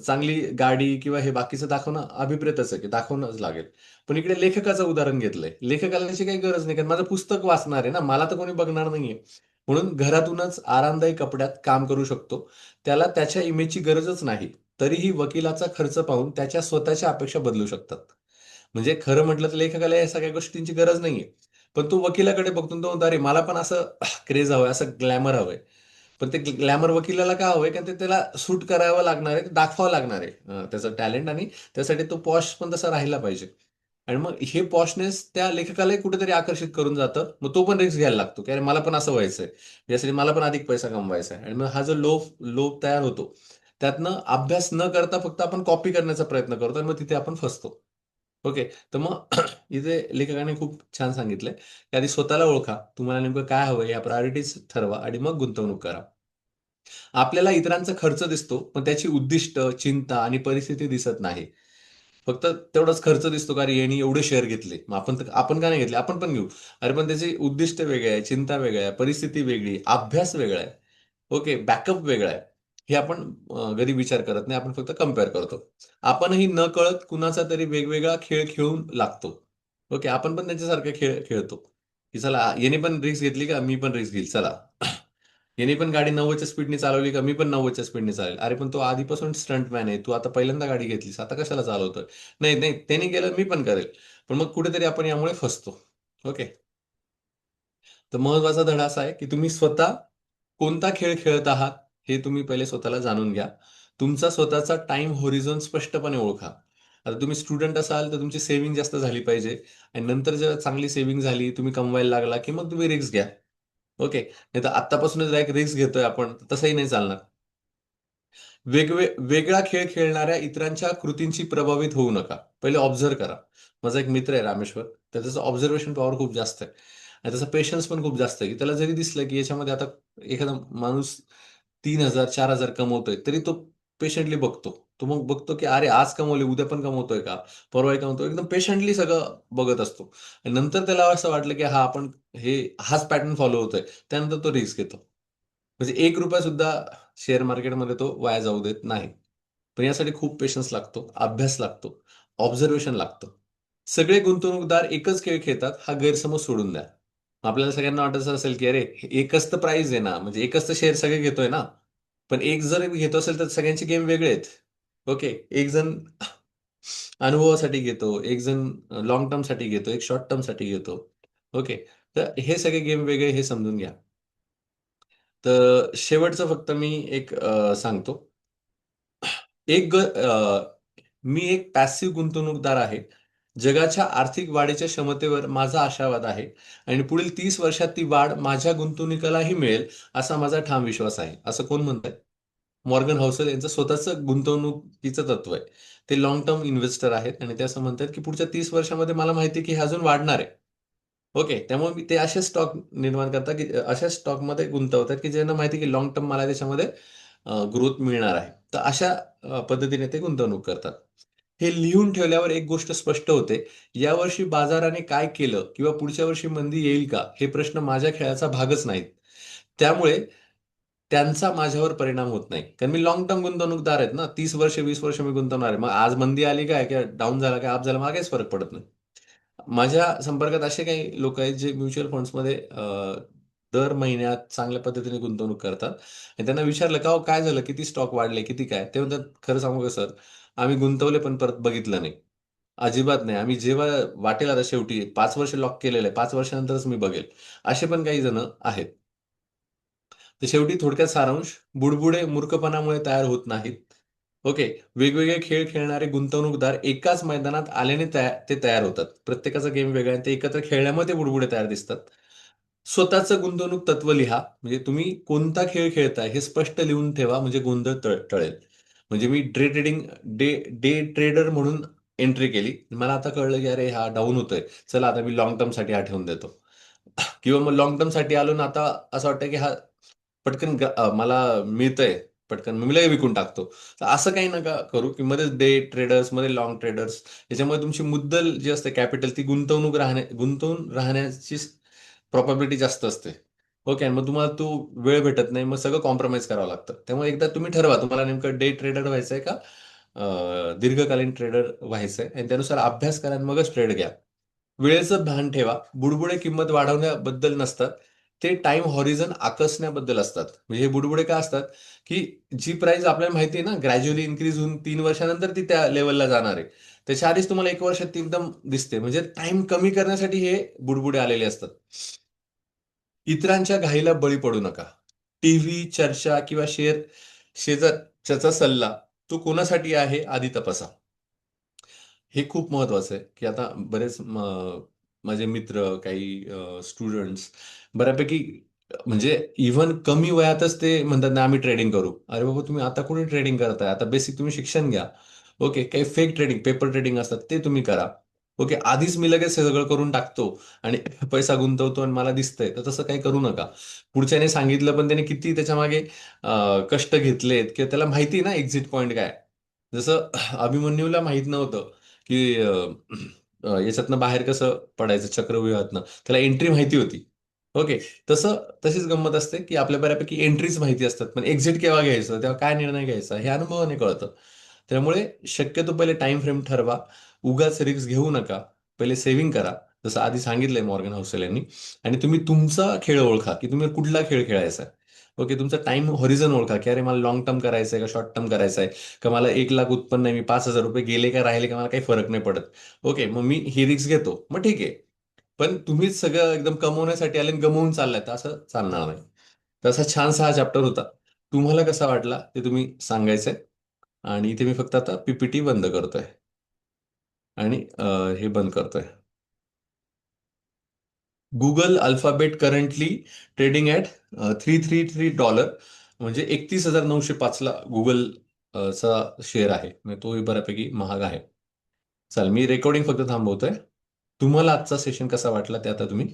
चांगली गाडी किंवा हे बाकीचं दाखवणं अभिप्रेतच आहे, की दाखवणंच लागेल. पण इकडे लेखकाचं उदाहरण घेतलंय. लेखकाला त्याची काही गरज नाही, कारण माझं पुस्तक वाचणार आहे ना, मला तर कोणी बघणार नाहीये. म्हणून घरातूनच आरामदायी कपड्यात काम करू शकतो. त्याला त्याच्या इमेजची गरजच नाही. तरीही वकिलाचा खर्च पाहून त्याच्या स्वतःच्या अपेक्षा बदलू शकतात. म्हणजे खरं म्हटलं तर लेखकाला या सगळ्या गोष्टींची गरज नाहीये. पण तो वकिलाकडे बघतो आणि तो म्हणतो, "अरे मला पण असं क्रेझ हवंय, असं ग्लॅमर हवंय." पण ते ग्लॅमर वकिलाला का हवंय? कारण ते त्याला सूट करावं लागणार आहे, दाखवावं लागणार आहे त्याचं टॅलेंट आणि त्यासाठी तो पॉश पण तसा राहिला पाहिजे. आणि मग हे पॉशनेस त्या लेखकालाही कुठेतरी आकर्षित करून जातं. मग तो पण रिस्क घ्यायला लागतो, की अरे मला पण असं व्हायचंय. यासाठी मला पण अधिक पैसा कमवायचा आहे. आणि मग हा जो लोभ लोभ तयार होतो, त्यातनं अभ्यास न करता फक्त आपण कॉपी करण्याचा प्रयत्न करतो आणि मग तिथे आपण फसतो. ओके. तर मग इथे लेखकाने खूप छान सांगितलंय, की आधी स्वतःला ओळखा. तुम्हाला नेमकं काय हवंय? या प्रायोरिटीज ठरवा आणि मग गुंतवणूक करा. आपल्याला इतरांचा खर्च दिसतो, पण त्याची उद्दिष्ट, चिंता आणि परिस्थिती दिसत नाही. फक्त तेवढाच खर्च दिसतो, का अरे याने एवढे शेअर घेतले. मग आपण का नाही घेतले? आपण पण घेऊ. अरे पण त्याचे उद्दिष्ट वेगळे आहे, चिंता वेगळी आहे, परिस्थिती वेगळी, अभ्यास वेगळा आहे. ओके, बॅकअप वेगळा आहे. हे आपण कधी विचार करत नाही. आपण फक्त कंपेअर करतो. आपणही नकळत कुणाचा तरी वेगवेगळा खेळ खेळून लागतो. ओके, आपण पण त्यांच्यासारखे खेळ खेळतो, की चला याने पण रिस्क घेतली का मी पण रिस्क घेईल चला. याने पण गाडी 90च्या स्पीडने चालवली का मी पण 90च्या स्पीडने चालेल. अरे पण तो आधीपासून स्टंटमॅन आहे. तू आता पहिल्यांदा गाडी घेतलीस. आता कशाला चालवतोय? नाही, नाही त्याने केलं मी पण करेल. पण मग कुठेतरी आपण यामुळे फसतो. ओके. तर महत्वाचा धडा असा आहे, की तुम्ही स्वतः कोणता खेळ खेळत आहात, हे तुम्ही पहिले स्वतःला जाणून घ्या. तुमचा स्वतःचा टाईम होरिझॉन स्पष्टपणे ओळखा. आता तुम्ही स्टुडंट असाल, तर तुमची सेव्हिंग जास्त झाली पाहिजे आणि नंतर जेव्हा चांगली सेव्हिंग झाली, तुम्ही कमवायला लागला, की मग तुम्ही रिस्क घ्या. ओके. नाहीतर आत्तापासूनच डायरेक्ट रिस्क घेतोय आपण, तसंही नाही चालणार. वेगळा खेळ खेळणाऱ्या इतरांच्या कृतींची प्रभावित होऊ नका. पहिले ऑब्झर्व्ह करा. माझा एक मित्र आहे रामेश्वर, तर त्याचं ऑब्झर्वेशन पॉवर खूप जास्त आहे. आणि त्याचा पेशन्स पण खूप जास्त आहे, की त्याला जरी दिसलं, की याच्यामध्ये आता एखादा माणूस 3,000 4,000 कमवतोय, तरी तो पेशंटली बघतो. तो मग बघतो, की अरे आज कमवले, उद्या पण कमवतोय का? परवाही कमवतोय. एकदम पेशंटली सगळं बघत असतो. आणि नंतर त्याला असं वाटलं, की आपण हाच पॅटर्न फॉलो होतोय. त्यानंतर तो रिस्क घेतो. म्हणजे ₹1 सुद्धा शेअर मार्केटमध्ये तो वाया जाऊ देत नाही. पण यासाठी खूप पेशन्स लागतो, अभ्यास लागतो, ऑब्झर्वेशन लागतं. सगळे गुंतवणूकदार एकच खेळ खेळतात हा गैरसमज सोडून द्या. आपल्याला सगळ्यांना वाटत असेल की अरे एकच तर प्राइस आहे ना, म्हणजे एकच तर शेअर सगळे घेतोय ना. पण एक जर घेतो असेल तर सगळ्यांचे गेम वेगळे आहेत. ओके. एक जण अनुभवासाठी घेतो, एक जण लॉंग टर्म साठी घेतो, एक शॉर्ट टर्म साठी घेतो. ओके. तर हे सगळे गेम वेगळे हे समजून घ्या. तर शेवटचं फक्त मी एक सांगतो. मी एक पॅसिव्ह गुंतवणूकदार आहे. जगाच्या आर्थिक वाढीच्या क्षमतेवर माझा आशावाद आहे आणि पुढील 30 वर्षात ती वाढ माझ्या गुंतवणुकीलाही मिळेल असा माझा ठाम विश्वास आहे. असं कोण म्हणतंय? मॉर्गन हौसल यांचं स्वतःचं गुंतवणुकीचं तत्व आहे. ते लाँग टर्म इन्व्हेस्टर आहेत आणि ते असं म्हणतात, की पुढच्या 30 वर्षामध्ये मला माहिती आहे, की हे अजून वाढणार आहे. ओके. त्यामुळे मी ते असे स्टॉक निर्माण करतात, की अशा स्टॉकमध्ये गुंतवतात, की ज्यांना माहिती आहे, की लाँग टर्म मला त्याच्यामध्ये ग्रोथ मिळणार आहे. तर अशा पद्धतीने ते गुंतवणूक करतात. हे लिहून ठेवल्यावर एक गोष्ट स्पष्ट होते. यावर्षी बाजाराने काय केलं किंवा पुढच्या वर्षी मंदी येईल का? हे प्रश्न माझ्या खेळाचा भागच नाहीत. त्यामुळे त्यांचा माझ्यावर परिणाम होत नाही. कारण मी लाँग टर्म गुंतवणूकदार आहेत ना. 30 वर्ष, 20 वर्ष मी गुंतवणार आहे. मग आज मंदी आली काय, किंवा डाऊन झाला काय, अप झाला, मला काहीच फरक पडत नाही. माझ्या संपर्कात असे काही लोक आहेत जे म्युच्युअल फंड्समध्ये दर महिन्यात चांगल्या पद्धतीने गुंतवणूक करतात आणि त्यांना विचारलं का, "अहो काय झालं? किती स्टॉक वाढले? किती काय?" ते म्हणतात, "खरं सांगू का सर, आम्ही गुंतवले पण परत बघितलं नाही. अजिबात नाही. आम्ही जेव्हा वाटेल आता शेवटी 5 वर्ष लॉक केलेलं आहे. 5 वर्षानंतरच मी बघेल." असे पण काही जण आहेत. तर शेवटी थोडक्यात सारांश, बुडबुडे मूर्खपणामुळे तयार होत नाहीत. ओके. वेगवेगळे खेळ खेळणारे गुंतवणूकदार एकाच मैदानात आल्याने ते तयार होतात. प्रत्येकाचा गेम वेगळा आहे आणि ते एकत्र खेळल्यामुळे ते बुडबुडे तयार दिसतात. स्वतःचं गुंतवणूक तत्व लिहा. म्हणजे तुम्ही कोणता खेळ खेळताय हे स्पष्ट लिहून ठेवा, म्हणजे गोंधळ टळेल. म्हणजे मी डे डे ट्रेडर म्हणून एंट्री केली. मला आता कळलं की अरे हा डाऊन होतोय. चला आता मी लाँग टर्मसाठी हा ठेवून देतो. किंवा मग लाँग टर्मसाठी आलो ना, आता असं वाटतं की हा पटकन मला मिळतंय पटकन, मग मी लगेच विकून टाकतो. तर असं काही नका करू, की मध्ये डे ट्रेडर्स, मध्ये लाँग ट्रेडर्स, याच्यामुळे तुमची मुद्दल जी असते कॅपिटल ती गुंतवून राहण्याची प्रॉबॅबिलिटी जास्त असते. ओके. आणि मग तुम्हाला तो वेळ भेटत नाही, मग सगळं कॉम्प्रोमाइज करावं लागतं. त्यामुळे एकदा तुम्ही ठरवा तुम्हाला नेमकं डे ट्रेडर व्हायचंय का दीर्घकालीन ट्रेडर व्हायचंय, आणि त्यानुसार अभ्यास करा आणि मगच ट्रेड घ्या. वेळेचं भान ठेवा. बुडबुडे किंमत वाढवण्याबद्दल नसतात. ते टाइम हॉरिझन आकसण्याबद्दल असतात. म्हणजे हे बुडबुडे काय असतात, की जी प्राइस आपल्याला माहिती आहे ना, ग्रॅज्युअली इन्क्रीज होऊन 3 वर्षानंतर ती त्या लेव्हलला जाणार आहे. त्याच्या आधीच तुम्हाला 1 वर्षात ती एकदम दिसते. म्हणजे टाईम कमी करण्यासाठी हे बुडबुडे आलेले असतात. इतरांच्या घाईला बळी पडू नका. टीव्ही, चर्चा किंवा शेजारच्याचा सल्ला तो कोणासाठी आहे आधी तपासा. हे खूप महत्वाचं आहे, की आता बरेच माझे मित्र, काही स्टुडंट्स बऱ्यापैकी म्हणजे इव्हन कमी वयातच ते म्हणतात ना, आम्ही ट्रेडिंग करू. अरे बाबा, तुम्ही आता कुठे ट्रेडिंग करताय? आता बेसिक तुम्ही शिक्षण घ्या. ओके. काही फेक ट्रेडिंग, पेपर ट्रेडिंग असतात ते तुम्ही करा. ओके. आधीच मी लगेच सगळं करून टाकतो आणि पैसा गुंतवतो आणि मला दिसतंय, तर तसं काही करू नका. पुढच्याने सांगितलं पण त्याने किती त्याच्यामागे कष्ट घेतलेत, किंवा त्याला माहिती आहे ना एक्झिट पॉइंट काय. जसं अभिमन्यूला माहित नव्हतं, की याच्यातनं बाहेर कसं पडायचं चक्रव्यूहातनं. त्याला एंट्री माहिती होती. ओके. तशीच गंमत असते, की आपल्या बऱ्यापैकी एंट्रीज माहिती असतात. पण एक्झिट केव्हा घ्यायचं, तेव्हा काय निर्णय घ्यायचा हे अनुभवाने कळतं. त्यामुळे शक्यतो पहिले टाइम फ्रेम ठरवा. उगाच रिस्क घेऊ नका. पहिले सेव्हिंग करा. जसं आधी सांगितलंय मॉर्गन हौसल यांनी. आणि तुम्ही तुमचा खेळ ओळखा, की तुम्ही कुठला खेळ खेळायचा आहे. ओके. तुमचा टाइम हॉरिझन ओळखा, की अरे मला लाँग टर्म करायचं आहे का शॉर्ट टर्म करायचं आहे, का मला 1 लाख उत्पन्न आहे, मी 5,000 रुपये गेले का राहिले का मला काही फरक नाही पडत. ओके. मग मी ही रिस्क घेतो, मग ठीक आहे. पण तुम्हीच सगळं एकदम कमवण्यासाठी आले आणि गमवून चाललाय, तर असं चालणार नाही. तसा छानसा हा चॅप्टर होता. तुम्हाला कसा वाटला ते तुम्ही सांगायचंय. आणि इथे मी फक्त आता पीपीटी बंद करतोय आणि हे बंद करतोय. Google alphabet currently trading at $333, म्हणजे 31,905 ला गुगल चा शेअर आहे. म्हणजे तोही बऱ्यापैकी महाग आहे. चल, मी रेकॉर्डिंग फक्त थांबवतोय. तुम्हाला आजचा सेशन कसा वाटला ते आता तुम्ही